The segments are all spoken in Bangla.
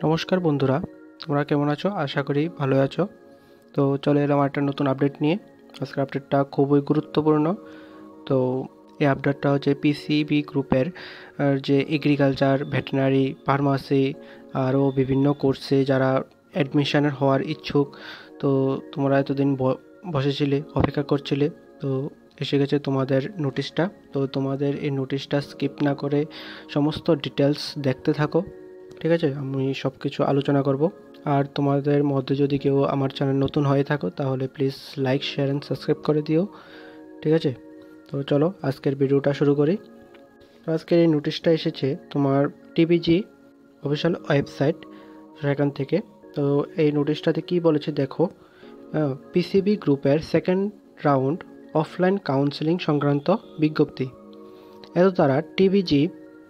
নমস্কার বন্ধুরা, তোমরা কেমন আছো? আশা করি ভালো আছো। তো চলে এলাম একটা নতুন আপডেট নিয়ে। আজকের আপডেটটা খুবই গুরুত্বপূর্ণ। তো এই আপডেটটা হচ্ছে পিসিবি গ্রুপের যে এগ্রিকালচার, ভেটেরিনারি, ফার্মাসি আরও বিভিন্ন কোর্সে যারা অ্যাডমিশনের হওয়ার ইচ্ছুক, তো তোমরা এতদিন বসেছিলে, অপেক্ষা করছিলে, তো এসে গেছে তোমাদের নোটিশটা। তো তোমাদের এই নোটিশটা স্কিপ না করে সমস্ত ডিটেলস দেখতে থাকো। ঠিক আছে, আমি সব কিছু আলোচনা করব। আর তোমাদের মধ্যে যদি কেউ আমার চ্যানেল নতুন হয়ে থাকো তাহলে please like, share and subscribe করে দিও। ঠিক আছে, তো চলো আজকের ভিডিওটা শুরু করি। তো আজকের এই নোটিশটা এসেছে তোমার টিবিজি অফিসিয়াল ওয়েবসাইট, সেখান থেকে। তো এই নোটিশটাতে কি বলেছে দেখো, পিসিবি গ্রুপের সেকেন্ড রাউন্ড অফলাইন কাউন্সেলিং সংক্রান্ত বিজ্ঞপ্তি। এত দ্বারা টিবিজি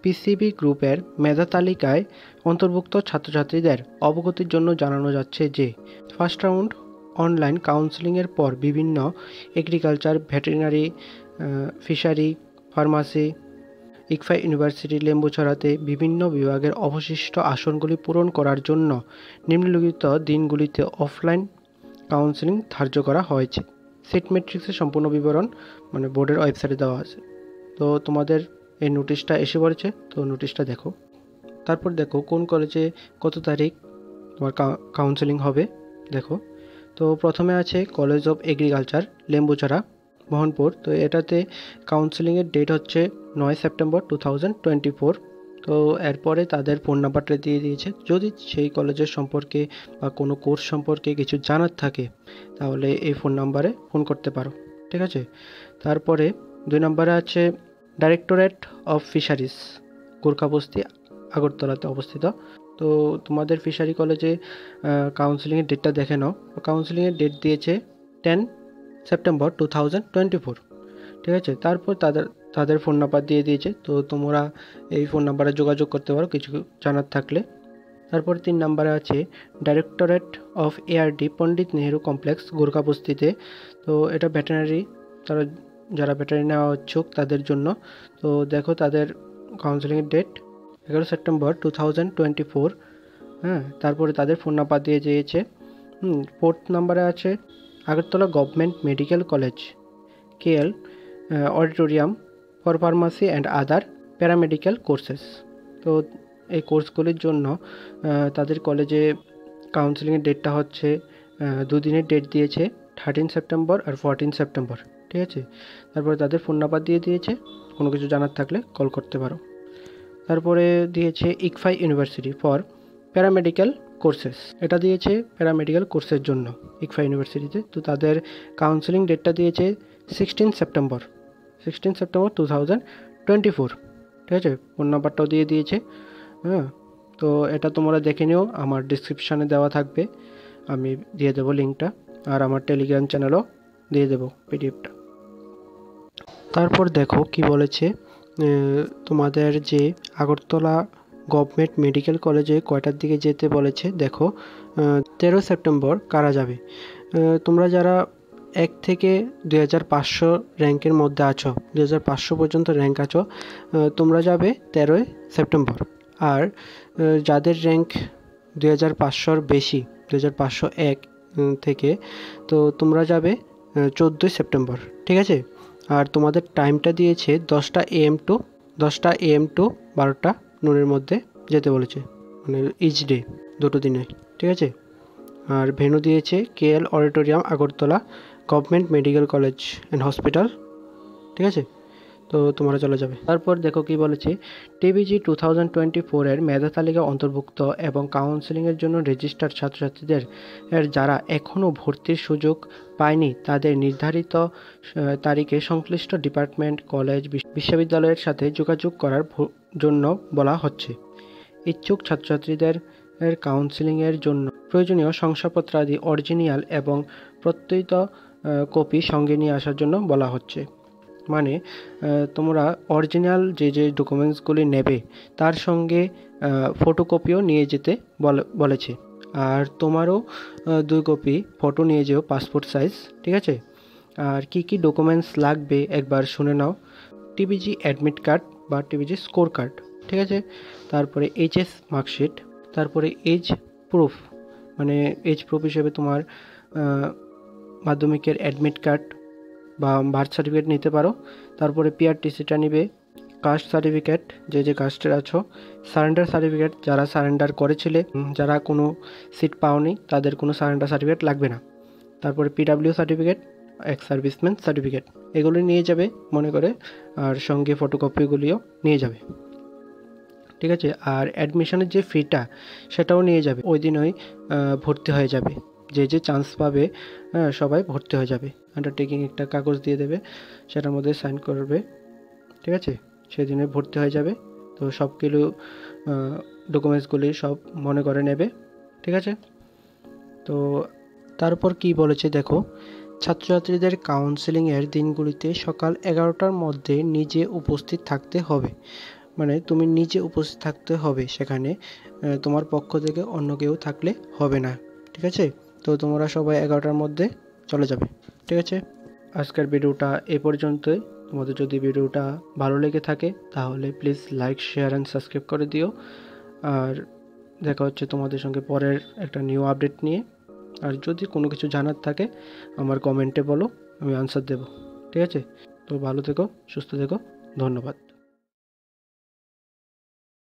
পিসিবি গ্রুপের মেধা তালিকায় অন্তর্ভুক্ত ছাত্রছাত্রীদের অবগতির জন্য জানানো যাচ্ছে যে ফার্স্ট রাউন্ড অনলাইন কাউন্সেলিংয়ের পর বিভিন্ন agriculture, veterinary, fishery, pharmacy, ICFAI university লেম্বুছড়াতে বিভিন্ন বিভাগের অবশিষ্ট আসনগুলি পূরণ করার জন্য নিম্নলিখিত দিনগুলিতে অফলাইন কাউন্সেলিং ধার্য করা হয়েছে। সিট ম্যাট্রিক্সের সম্পূর্ণ বিবরণ বোর্ডের ওয়েবসাইটে দেওয়া আছে। তো তোমাদের এই নোটিশটা এসে পড়েছে, তো নোটিশটা দেখো। তারপর দেখো কোন কলেজে কত তারিখ তোমার কাউন্সেলিং হবে দেখো। তো প্রথমে আছে college of agriculture, Lembucherra, Mohanpur. তো এটাতে কাউন্সেলিংয়ের ডেট হচ্ছে 9 সেপ্টেম্বর 2024। তো এরপরে তাদের ফোন নাম্বারটা দিয়ে দিয়েছে। যদি সেই কলেজের সম্পর্কে বা কোনো কোর্স সম্পর্কে কিছু জানার থাকে তাহলে এই ফোন নাম্বারে ফোন করতে পারো। ঠিক আছে, তারপরে 2 নম্বরে আছে ডাইরেক্টরেট অফ ফিশারিজ, গোর্খাবস্তি, আগরতলাতে অবস্থিত। তো তোমাদের ফিশারি কলেজে কাউন্সেলিংয়ের ডেটটা দেখে নাও। কাউন্সেলিংয়ের ডেট দিয়েছে 10 সেপ্টেম্বর 2024। ঠিক আছে, তারপর তাদের ফোন নাম্বার দিয়ে দিয়েছে। তো তোমরা এই ফোন নাম্বারে যোগাযোগ করতে পারো কিছু জানার থাকলে। তারপর 3 নম্বরে আছে directorate of ARD, Pandit Nehru complex, গোর্খাবস্তিতে। তো এটা ভেটেরিনারি, যারা ভেটেরিনারি নেওয়া ইচ্ছুক তাদের জন্য। তো দেখো তাদের কাউন্সেলিংয়ের ডেট 11 সেপ্টেম্বর 2024। হ্যাঁ, তারপরে তাদের ফোন নাম্বার দিয়ে দিয়েছে। 4th নাম্বারে আছে Agartala government medical college, KL auditorium for pharmacy and other paramedical courses. তো এই কোর্সগুলির জন্য তাদের কলেজে কাউন্সেলিংয়ের ডেটটা হচ্ছে 2 দিনের ডেট দিয়েছে, 13 সেপ্টেম্বর আর 14 সেপ্টেম্বর। ঠিক আছে, তারপরে তাদের ফোন নাম্বার দিয়ে দিয়েছে, কোনো কিছু জানার থাকলে কল করতে পারো। তারপরে দিয়েছে ICFAI university for paramedical courses, এটা দিয়েছে প্যারামেডিক্যাল কোর্সের জন্য ইকফাই ইউনিভার্সিটিতে। তো তাদের কাউন্সেলিং ডেটটা দিয়েছে 16 সেপ্টেম্বর 2024। ঠিক আছে, ফোন নাম্বারটাও দিয়ে দিয়েছে। হ্যাঁ, তো এটা তোমরা দেখে নিও, আমার ডিসক্রিপশানে দেওয়া থাকবে, আমি দিয়ে দেবো লিঙ্কটা। আর আমার টেলিগ্রাম চ্যানেলও দিয়ে দেবো পিডিএফটা। তারপর দেখো কি বলেছে, তোমাদের যে আগরতলা গভর্নমেন্ট মেডিকেল কলেজে কয়টার দিকে যেতে বলেছে দেখো। 13 সেপ্টেম্বর কারা যাবে? তোমরা যারা 1 থেকে 2500 র্যাঙ্কের মধ্যে আছো, 2500 পর্যন্ত র্যাঙ্ক আছো, তোমরা যাবে 13 সেপ্টেম্বর। আর যাদের র্যাঙ্ক 2500-র বেশি, 2501 থেকে, তো তোমরা যাবে 14 সেপ্টেম্বর। ঠিক আছে, আর তোমাদের টাইমটা দিয়েছে 10টা AM টু 12টা নুনের মধ্যে যেতে বলেছে, ইচ ডে, দুটো দিনে। ঠিক আছে, আর ভেন্যু দিয়েছে KL auditorium, Agartala government medical college and hospital. ঠিক আছে, তো তোমরা চলে যাবে। তারপর দেখো কি বলেছে, টিবিজি 2024-এর মেধা তালিকা অন্তর্ভুক্ত এবং কাউন্সেলিংয়ের জন্য রেজিস্টার্ড ছাত্রছাত্রীদের যারা এখনও ভর্তির সুযোগ পায়নি তাদের নির্ধারিত তারিখে সংশ্লিষ্ট ডিপার্টমেন্ট, কলেজ, বিশ্ববিদ্যালয়ের সাথে যোগাযোগ করার জন্য বলা হচ্ছে। ইচ্ছুক ছাত্রছাত্রীদের কাউন্সেলিংয়ের জন্য প্রয়োজনীয় শংসাপত্রাদি অরিজিনাল এবং প্রত্যয়িত কপি সঙ্গে নিয়ে আসার জন্য বলা হচ্ছে। মানে তোমরা অরিজিনাল যে ডকুমেন্টসগুলি নেবে তার সঙ্গে ফটোকপিও নিয়ে যেতে বলেছে। আর তোমারও 2 কপি ফটো নিয়ে যেও, পাসপোর্ট সাইজ। ঠিক আছে, আর কি কি ডকুমেন্টস লাগবে একবার শুনে নাও। টিবিজি অ্যাডমিট কার্ড বা টিবিজি স্কোর কার্ড। ঠিক আছে, তারপরে HS মার্কশিট, তারপরে এজ প্রুফ, মানে এজ প্রুফ হিসেবে তোমার মাধ্যমিকের অ্যাডমিট কার্ড বা বার্থ সার্টিফিকেট নিতে পারো। তারপরে পিআরটিসিটা নিবে, কাস্ট সার্টিফিকেট যে কাস্টের আছো, সারেন্ডার সার্টিফিকেট যারা সারেন্ডার করেছিলে, যারা কোনো সিট পাওনি তাদের কোনো সারেন্ডার সার্টিফিকেট লাগবে না। তারপরে PW certificate, ex serviceman certificate, এগুলো নিয়ে যাবে মনে করে, আর সঙ্গে ফটোকপিগুলিও নিয়ে যাবে, ঠিক আছে। আর অ্যাডমিশনের যে ফিটা সেটাও নিয়ে যাবে, ওই দিনই ভর্তি হয়ে যাবে, যে চান্স পাবে সবাই ভর্তি হয়ে যাবে। আন্ডারটেকিং একটা কাগজ দিয়ে দেবে, সেটার মধ্যে সাইন করবে, ঠিক আছে, সেদিনে ভর্তি হয়ে যাবে। তো সবগুলো ডকুমেন্টসগুলি সব মনে করে নেবে, ঠিক আছে। তো তারপর কি বলেছে দেখো, ছাত্রছাত্রীদের কাউন্সেলিংয়ের দিনগুলিতে সকাল 11টার মধ্যে নিজে উপস্থিত থাকতে হবে, মানে তুমি নিজে উপস্থিত থাকতে হবে সেখানে, তোমার পক্ষ থেকে অন্য কেউ থাকলে হবে না, ঠিক আছে। তো তোমরা সবাই 11টার মধ্যে চলে যাবে, ঠিক আছে। আজকের ভিডিওটা এ পর্যন্তই। তোমাদের যদি ভিডিওটা ভালো লেগে থাকে তাহলে please like, share and subscribe করে দিও। আর দেখা হচ্ছে তোমাদের সঙ্গে পরের একটা নিউ আপডেট নিয়ে। আর যদি কোনো কিছু জানার থাকে আমার কমেন্টে বলো, আমি আনসার দেবো, ঠিক আছে। তো ভালো থেকো, সুস্থ থেকো, ধন্যবাদ।